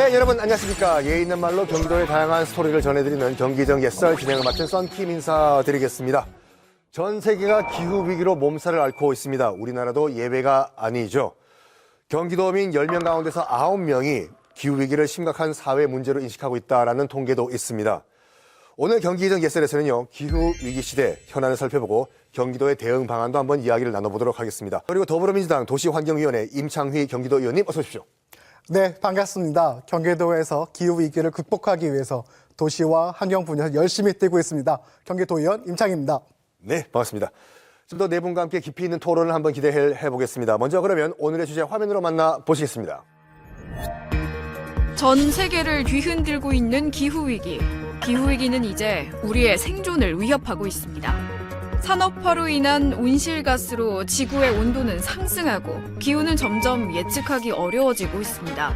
네, 여러분 안녕하십니까. 예의 있는 말로 경기도의 다양한 스토리를 전해드리는 경기정 옛설 진행을 맡은 썬킴 인사드리겠습니다. 전 세계가 기후위기로 몸살을 앓고 있습니다. 우리나라도 예외가 아니죠. 경기도민 10명 가운데서 9명이 기후위기를 심각한 사회 문제로 인식하고 있다는 통계도 있습니다. 오늘 경기정 옛설에서는요, 기후위기 시대 현안을 살펴보고 경기도의 대응 방안도 한번 이야기를 나눠보도록 하겠습니다. 그리고 더불어민주당 도시환경위원회 임창휘 경기도 의원님 어서 오십시오. 네, 반갑습니다. 경기도에서 기후위기를 극복하기 위해서 도시와 환경 분야에서 열심히 뛰고 있습니다. 경기도의원 임창희입니다. 네, 반갑습니다. 좀 더 네 분과 함께 깊이 있는 토론을 한번 기대해 보겠습니다. 먼저 그러면 오늘의 주제 화면으로 만나보시겠습니다. 전 세계를 뒤흔들고 있는 기후위기. 기후위기는 이제 우리의 생존을 위협하고 있습니다. 산업화로 인한 온실가스로 지구의 온도는 상승하고 기후는 점점 예측하기 어려워지고 있습니다.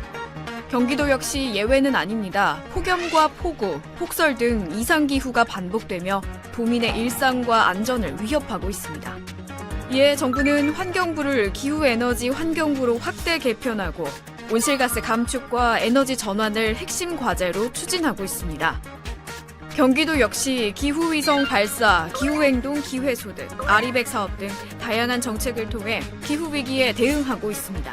경기도 역시 예외는 아닙니다. 폭염과 폭우, 폭설 등 이상기후가 반복되며 도민의 일상과 안전을 위협하고 있습니다. 이에 정부는 환경부를 기후에너지 환경부로 확대 개편하고 온실가스 감축과 에너지 전환을 핵심 과제로 추진하고 있습니다. 경기도 역시 기후위성 발사, 기후행동 기회소 등 아리백 사업 등 다양한 정책을 통해 기후위기에 대응하고 있습니다.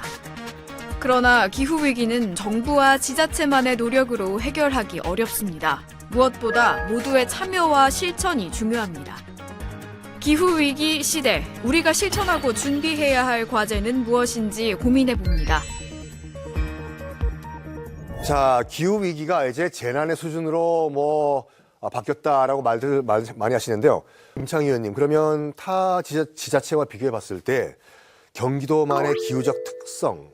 그러나 기후위기는 정부와 지자체만의 노력으로 해결하기 어렵습니다. 무엇보다 모두의 참여와 실천이 중요합니다. 기후위기 시대, 우리가 실천하고 준비해야 할 과제는 무엇인지 고민해봅니다. 자, 기후위기가 이제 재난의 수준으로 바뀌었다라고 말들 많이 하시는데요. 임창희 의원님, 그러면 타 지자체와 비교해 봤을 때 경기도만의 기후적 특성,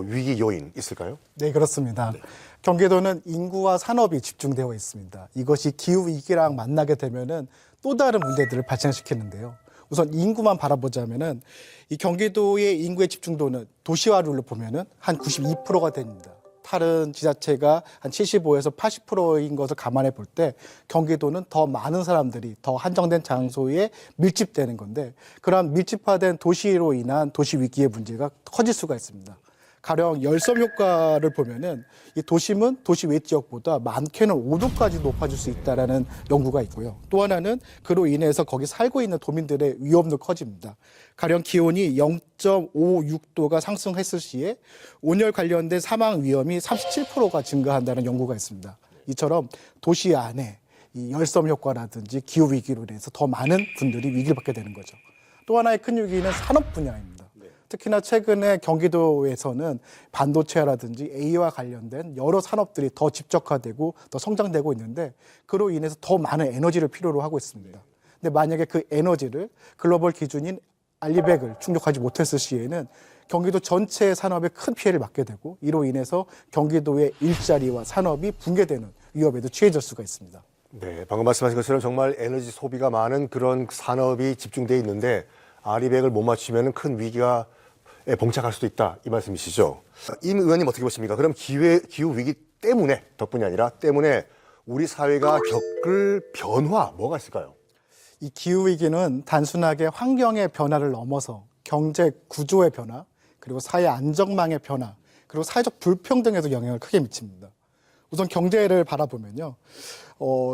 위기 요인 있을까요? 네, 그렇습니다. 경기도는 인구와 산업이 집중되어 있습니다. 이것이 기후위기랑 만나게 되면은 또 다른 문제들을 발생시키는데요. 우선 인구만 바라보자면은 이 경기도의 인구의 집중도는 도시화율로 보면은 한 92%가 됩니다. 다른 지자체가 한 75에서 80%인 것을 감안해 볼 때 경기도는 더 많은 사람들이 더 한정된 장소에 밀집되는 건데 그러한 밀집화된 도시로 인한 도시 위기의 문제가 커질 수가 있습니다. 가령 열섬 효과를 보면은 이 도심은 도시 외 지역보다 많게는 5도까지 높아질 수 있다라는 연구가 있고요. 또 하나는 그로 인해서 거기 살고 있는 도민들의 위험도 커집니다. 가령 기온이 0.56도가 상승했을 시에 온열 관련된 사망 위험이 37%가 증가한다는 연구가 있습니다. 이처럼 도시 안에 이 열섬 효과라든지 기후 위기로 인해서 더 많은 분들이 위기를 받게 되는 거죠. 또 하나의 큰 위기는 산업 분야입니다. 특히나 최근에 경기도에서는 반도체라든지 A와 관련된 여러 산업들이 더 집적화되고 더 성장되고 있는데 그로 인해서 더 많은 에너지를 필요로 하고 있습니다. 근데 만약에 그 에너지를 글로벌 기준인 알리백을 충족하지 못했을 시에는 경기도 전체 산업에 큰 피해를 받게 되고 이로 인해서 경기도의 일자리와 산업이 붕괴되는 위협에도 취해질 수가 있습니다. 네, 방금 말씀하신 것처럼 정말 에너지 소비가 많은 그런 산업이 집중되어 있는데 아리백을 못 맞추면 큰 위기가 봉착할 수도 있다, 이 말씀이시죠. 임 의원님 어떻게 보십니까? 그럼 기후 위기 때문에, 덕분이 아니라 때문에 우리 사회가 겪을 변화 뭐가 있을까요? 이 기후 위기는 단순하게 환경의 변화를 넘어서 경제 구조의 변화, 그리고 사회 안정망의 변화, 그리고 사회적 불평등에도 영향을 크게 미칩니다. 우선 경제를 바라보면요.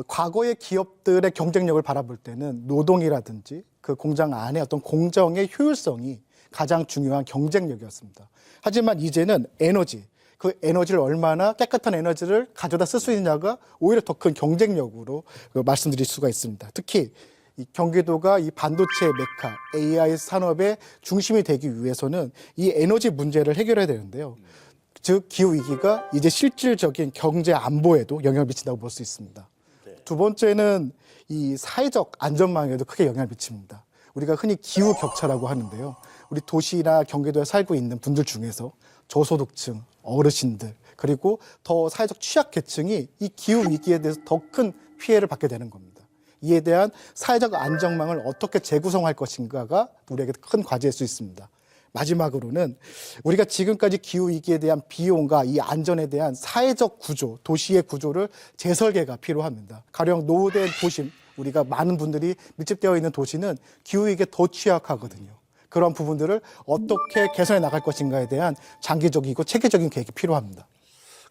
과거의 기업들의 경쟁력을 바라볼 때는 노동이라든지 그 공장 안에 어떤 공정의 효율성이 가장 중요한 경쟁력이었습니다. 하지만 이제는 에너지, 그 에너지를 얼마나 깨끗한 에너지를 가져다 쓸 수 있느냐가 오히려 더 큰 경쟁력으로 말씀드릴 수가 있습니다. 특히 이 경기도가 이 반도체 메카, AI 산업의 중심이 되기 위해서는 이 에너지 문제를 해결해야 되는데요. 즉 기후위기가 이제 실질적인 경제 안보에도 영향을 미친다고 볼 수 있습니다. 두 번째는 이 사회적 안전망에도 크게 영향을 미칩니다. 우리가 흔히 기후 격차라고 하는데요. 우리 도시나 경기도에 살고 있는 분들 중에서 저소득층, 어르신들, 그리고 더 사회적 취약계층이 이 기후위기에 대해서 더 큰 피해를 받게 되는 겁니다. 이에 대한 사회적 안전망을 어떻게 재구성할 것인가가 우리에게 큰 과제일 수 있습니다. 마지막으로는 우리가 지금까지 기후위기에 대한 비용과 이 안전에 대한 사회적 구조, 도시의 구조를 재설계가 필요합니다. 가령 노후된 도심, 우리가 많은 분들이 밀집되어 있는 도시는 기후위기에 더 취약하거든요. 그런 부분들을 어떻게 개선해 나갈 것인가에 대한 장기적이고 체계적인 계획이 필요합니다.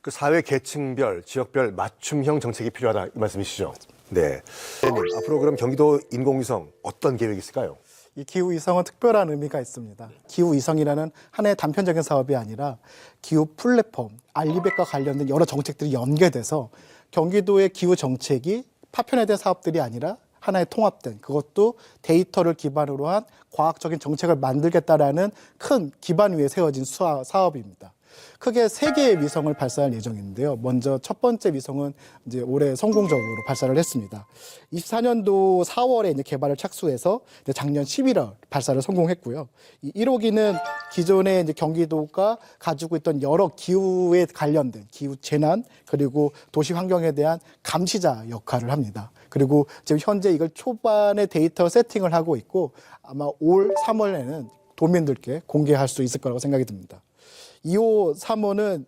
그 사회 계층별, 지역별 맞춤형 정책이 필요하다 이 말씀이시죠? 네. 의원님, 앞으로 그럼 경기도 인공위성 어떤 계획이 있을까요? 이 기후위성은 특별한 의미가 있습니다. 기후위성이라는 하나의 단편적인 사업이 아니라 기후 플랫폼, 알리백과 관련된 여러 정책들이 연계돼서 경기도의 기후 정책이 파편화된 사업들이 아니라 하나의 통합된, 그것도 데이터를 기반으로 한 과학적인 정책을 만들겠다라는 큰 기반 위에 세워진 사업입니다. 크게 3개의 위성을 발사할 예정인데요. 먼저 첫 번째 위성은 이제 올해 성공적으로 발사를 했습니다. 24년도 4월에 이제 개발을 착수해서 이제 작년 11월 발사를 성공했고요. 이 1호기는 기존에 이제 경기도가 가지고 있던 여러 기후에 관련된 기후 재난 그리고 도시 환경에 대한 감시자 역할을 합니다. 그리고 지금 현재 이걸 초반에 데이터 세팅을 하고 있고 아마 올 3월에는 도민들께 공개할 수 있을 거라고 생각이 듭니다. 2호, 3호는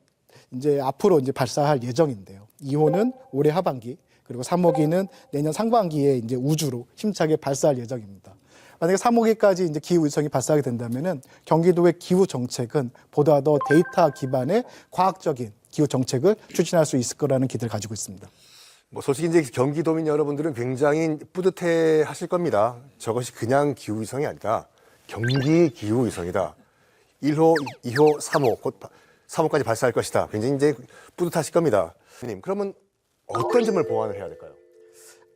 이제 앞으로 이제 발사할 예정인데요. 2호는 올해 하반기, 그리고 3호기는 내년 상반기에 이제 우주로 힘차게 발사할 예정입니다. 만약에 3호기까지 이제 기후 위성이 발사하게 된다면은 경기도의 기후 정책은 보다 더 데이터 기반의 과학적인 기후 정책을 추진할 수 있을 거라는 기대를 가지고 있습니다. 뭐 솔직히 이제 경기도민 여러분들은 굉장히 뿌듯해 하실 겁니다. 저것이 그냥 기후위성이 아니라 경기 기후위성이다. 1호, 2호, 3호, 곧 3호까지 발사할 것이다. 굉장히 이제 뿌듯하실 겁니다. 님, 그러면 어떤 점을 보완을 해야 될까요?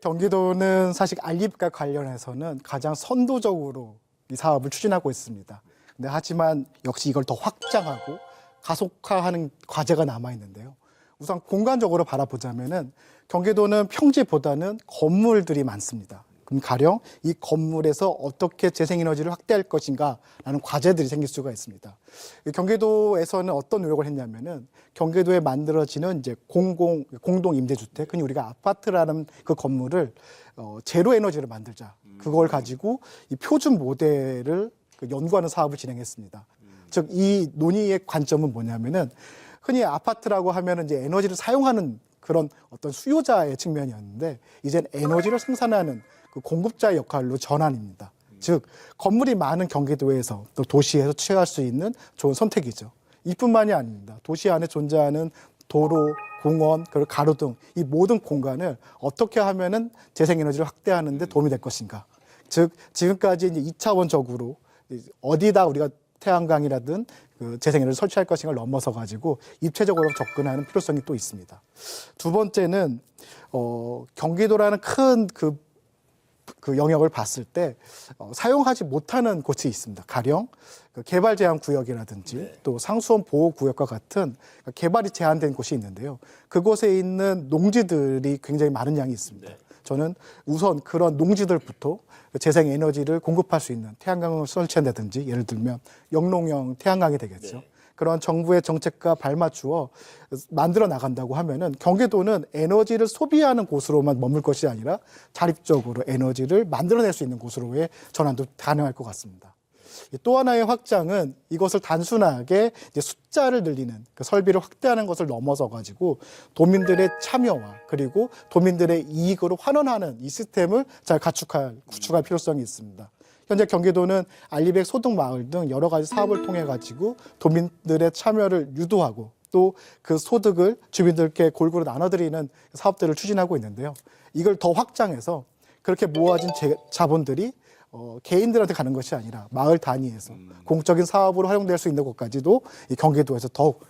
경기도는 사실 알립과 관련해서는 가장 선도적으로 이 사업을 추진하고 있습니다. 근데 하지만 역시 이걸 더 확장하고 가속화하는 과제가 남아 있는데요. 우선 공간적으로 바라보자면은 경기도는 평지보다는 건물들이 많습니다. 그럼 가령 이 건물에서 어떻게 재생에너지를 확대할 것인가라는 과제들이 생길 수가 있습니다. 경기도에서는 어떤 노력을 했냐면은 경기도에 만들어지는 이제 공동 임대주택, 흔히 우리가 아파트라는 그 건물을 제로 에너지를 만들자. 그걸 가지고 이 표준 모델을 연구하는 사업을 진행했습니다. 즉 이 논의의 관점은 뭐냐면은 흔히 아파트라고 하면은 이제 에너지를 사용하는 그런 어떤 수요자의 측면이었는데 이젠 에너지를 생산하는 그 공급자의 역할로 전환입니다. 즉 건물이 많은 경기도에서 또 도시에서 취할 수 있는 좋은 선택이죠. 이뿐만이 아닙니다. 도시 안에 존재하는 도로, 공원, 그리고 가로등 이 모든 공간을 어떻게 하면은 재생에너지를 확대하는 데 도움이 될 것인가. 즉 지금까지 이제 2차원적으로 어디다 우리가 태양광이라든 그 재생에너지를 설치할 것인가를 넘어서 가지고 입체적으로 접근하는 필요성이 또 있습니다. 두 번째는 경기도라는 큰 그 영역을 봤을 때 사용하지 못하는 곳이 있습니다. 가령 그 개발 제한 구역이라든지 또 상수원 보호 구역과 같은 개발이 제한된 곳이 있는데요. 그곳에 있는 농지들이 굉장히 많은 양이 있습니다. 저는 우선 그런 농지들부터 재생 에너지를 공급할 수 있는 태양광을 설치한다든지 예를 들면 영농형 태양광이 되겠죠. 그런 정부의 정책과 발맞추어 만들어 나간다고 하면은 경기도는 에너지를 소비하는 곳으로만 머물 것이 아니라 자립적으로 에너지를 만들어낼 수 있는 곳으로의 전환도 가능할 것 같습니다. 또 하나의 확장은 이것을 단순하게 이제 숫자를 늘리는 그 설비를 확대하는 것을 넘어서 가지고 도민들의 참여와 그리고 도민들의 이익으로 환원하는 이 시스템을 잘 구축할 필요성이 있습니다. 현재 경기도는 알리백 소득마을 등 여러 가지 사업을 통해 가지고 도민들의 참여를 유도하고 또 그 소득을 주민들께 골고루 나눠드리는 사업들을 추진하고 있는데요. 이걸 더 확장해서 그렇게 모아진 자본들이 개인들한테 가는 것이 아니라 마을 단위에서 공적인 사업으로 활용될 수 있는 것까지도 이 경기도에서 더욱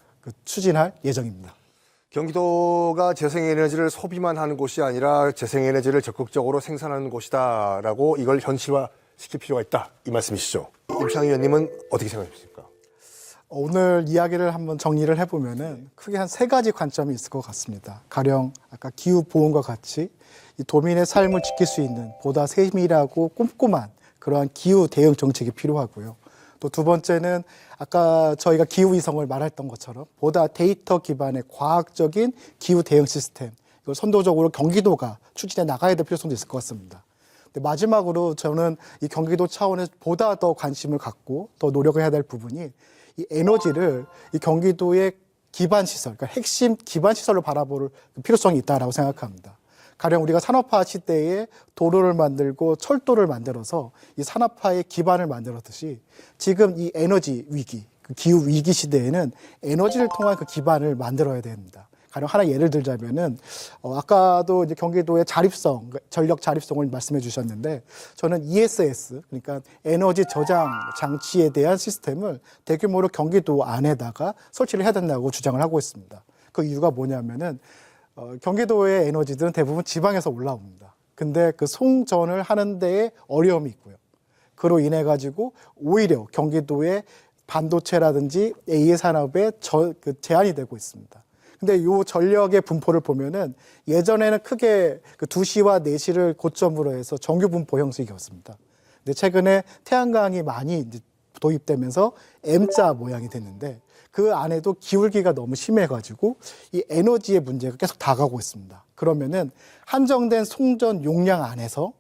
추진할 예정입니다. 경기도가 재생에너지를 소비만 하는 곳이 아니라 재생에너지를 적극적으로 생산하는 곳이다라고 이걸 현실화시킬 필요가 있다 이 말씀이시죠. 임창희 의원님은 어떻게 생각하십니까? 오늘 이야기를 한번 정리를 해보면은 크게 한 3가지 관점이 있을 것 같습니다. 가령 아까 기후 보온과 같이 이 도민의 삶을 지킬 수 있는 보다 세밀하고 꼼꼼한 그러한 기후 대응 정책이 필요하고요. 또 두 번째는 아까 저희가 기후 위성을 말했던 것처럼 보다 데이터 기반의 과학적인 기후 대응 시스템 이걸 선도적으로 경기도가 추진해 나가야 될 필요성도 있을 것 같습니다. 근데 마지막으로 저는 이 경기도 차원에서 보다 더 관심을 갖고 더 노력을 해야 될 부분이 이 에너지를 이 경기도의 기반 시설, 그러니까 핵심 기반 시설로 바라볼 필요성이 있다라고 생각합니다. 가령 우리가 산업화 시대에 도로를 만들고 철도를 만들어서 이 산업화의 기반을 만들었듯이 지금 이 에너지 위기, 그 기후 위기 시대에는 에너지를 통한 그 기반을 만들어야 됩니다. 가령 하나 예를 들자면은 아까도 이제 경기도의 자립성, 전력 자립성을 말씀해 주셨는데 저는 ESS, 그러니까 에너지 저장 장치에 대한 시스템을 대규모로 경기도 안에다가 설치를 해야 된다고 주장을 하고 있습니다. 그 이유가 뭐냐면은 경기도의 에너지들은 대부분 지방에서 올라옵니다. 근데 그 송전을 하는 데에 어려움이 있고요. 그로 인해 가지고 오히려 경기도의 반도체라든지 AI 산업에 제한이 되고 있습니다. 근데 요 전력의 분포를 보면은 예전에는 크게 그 2시와 4시를 고점으로 해서 정규 분포 형식이었습니다. 근데 최근에 태양광이 많이 이제 도입되면서 M자 모양이 됐는데 그 안에도 기울기가 너무 심해가지고 이 에너지의 문제가 계속 다가오고 있습니다. 그러면은 한정된 송전 용량 안에서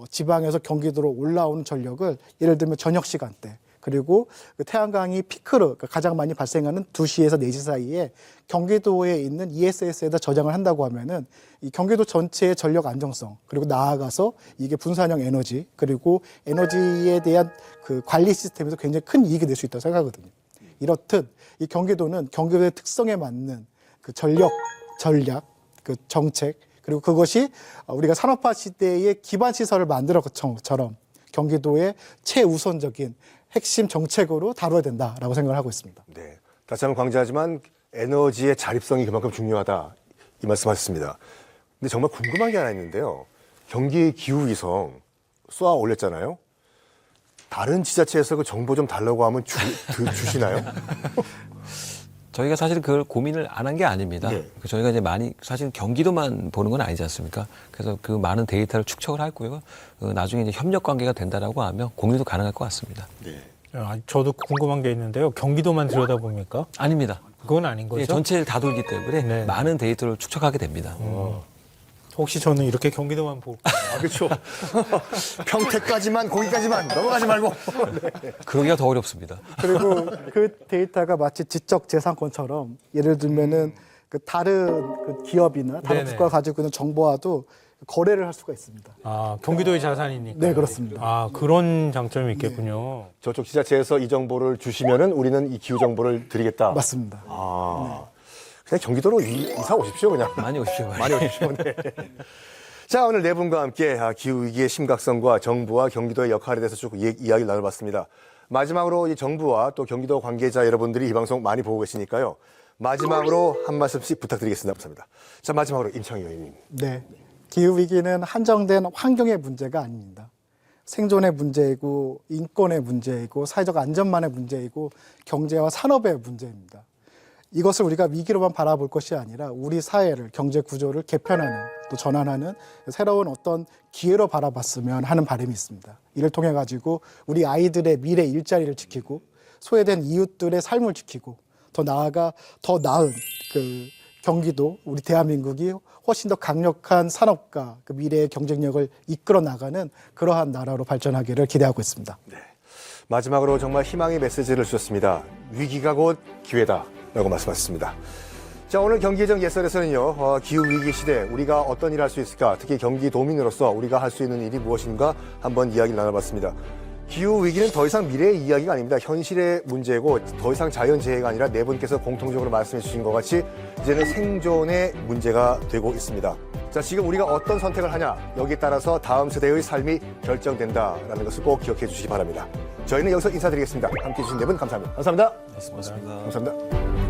지방에서 경기도로 올라오는 전력을 예를 들면 저녁 시간대 그리고 그 태양광이 피크로 그러니까 가장 많이 발생하는 2시에서 4시 사이에 경기도에 있는 ESS에다 저장을 한다고 하면은 이 경기도 전체의 전력 안정성 그리고 나아가서 이게 분산형 에너지 그리고 에너지에 대한 그 관리 시스템에서 굉장히 큰 이익이 될 수 있다고 생각하거든요. 이렇듯 이 경기도는 경기도의 특성에 맞는 그 전력 전략 그 정책 그리고 그것이 우리가 산업화 시대의 기반 시설을 만들어 것처럼 경기도의 최우선적인 핵심 정책으로 다뤄야 된다라고 생각을 하고 있습니다. 네. 다시 한번 강조하지만 에너지의 자립성이 그만큼 중요하다 이 말씀하셨습니다. 근데 정말 궁금한 게 하나 있는데요. 경기 기후위성 쏘아 올렸잖아요. 다른 지자체에서 그 정보 좀 달라고 하면 주시나요? 저희가 사실 그걸 고민을 안 한 게 아닙니다. 네. 저희가 이제 많이 사실 경기도만 보는 건 아니지 않습니까? 그래서 그 많은 데이터를 축적을 하고요. 나중에 이제 협력 관계가 된다라고 하면 공유도 가능할 것 같습니다. 네. 저도 궁금한 게 있는데요. 경기도만 들여다봅니까? 아닙니다. 그건 아닌 거죠? 예, 전체를 다 돌기 때문에 네. 많은 데이터를 축적하게 됩니다. 혹시 저는 이렇게 경기도만 볼까요? 아, 그렇죠. 평택까지만, 거기까지만 넘어가지 말고. 그러기가 더 어렵습니다. 그리고 그 데이터가 마치 지적 재산권처럼 예를 들면은 그 다른 그 기업이나 다른 네네. 국가가 가지고 있는 정보와도 거래를 할 수가 있습니다. 아, 경기도의 자산이니까. 네, 그렇습니다. 아, 그런 장점이 있겠군요. 저쪽 지자체에서 이 정보를 주시면은 우리는 이 기후 정보를 드리겠다. 맞습니다. 아, 그냥 경기도로 이사 오십시오, 그냥. 많이 오십시오. 많이 오십시오. 네. 자, 오늘 네 분과 함께 기후위기의 심각성과 정부와 경기도의 역할에 대해서 쭉 이야기를 나눠봤습니다. 마지막으로 이 정부와 또 경기도 관계자 여러분들이 이 방송 많이 보고 계시니까요. 마지막으로 한 말씀씩 부탁드리겠습니다. 감사합니다. 자, 마지막으로 임창희 의원님. 네. 기후위기는 한정된 환경의 문제가 아닙니다. 생존의 문제이고 인권의 문제이고 사회적 안전만의 문제이고 경제와 산업의 문제입니다. 이것을 우리가 위기로만 바라볼 것이 아니라 우리 사회를 경제 구조를 개편하는 또 전환하는 새로운 어떤 기회로 바라봤으면 하는 바람이 있습니다. 이를 통해 가지고 우리 아이들의 미래 일자리를 지키고 소외된 이웃들의 삶을 지키고 더 나아가 더 나은 그 경기도 우리 대한민국이 훨씬 더 강력한 산업과 그 미래의 경쟁력을 이끌어 나가는 그러한 나라로 발전하기를 기대하고 있습니다. 네. 마지막으로 정말 희망의 메시지를 주셨습니다. 위기가 곧 기회다라고 말씀하셨습니다. 자, 오늘 경기정 예설에서는요, 기후위기 시대 우리가 어떤 일을 할 수 있을까, 특히 경기도민으로서 우리가 할 수 있는 일이 무엇인가 한번 이야기를 나눠봤습니다. 기후위기는 더 이상 미래의 이야기가 아닙니다. 현실의 문제고 더 이상 자연재해가 아니라 네 분께서 공통적으로 말씀해 주신 것 같이 이제는 생존의 문제가 되고 있습니다. 자, 지금 우리가 어떤 선택을 하냐, 여기에 따라서 다음 세대의 삶이 결정된다라는 것을 꼭 기억해 주시기 바랍니다. 저희는 여기서 인사드리겠습니다. 함께해 주신 네 분 감사합니다. 감사합니다. 고맙습니다. 감사합니다.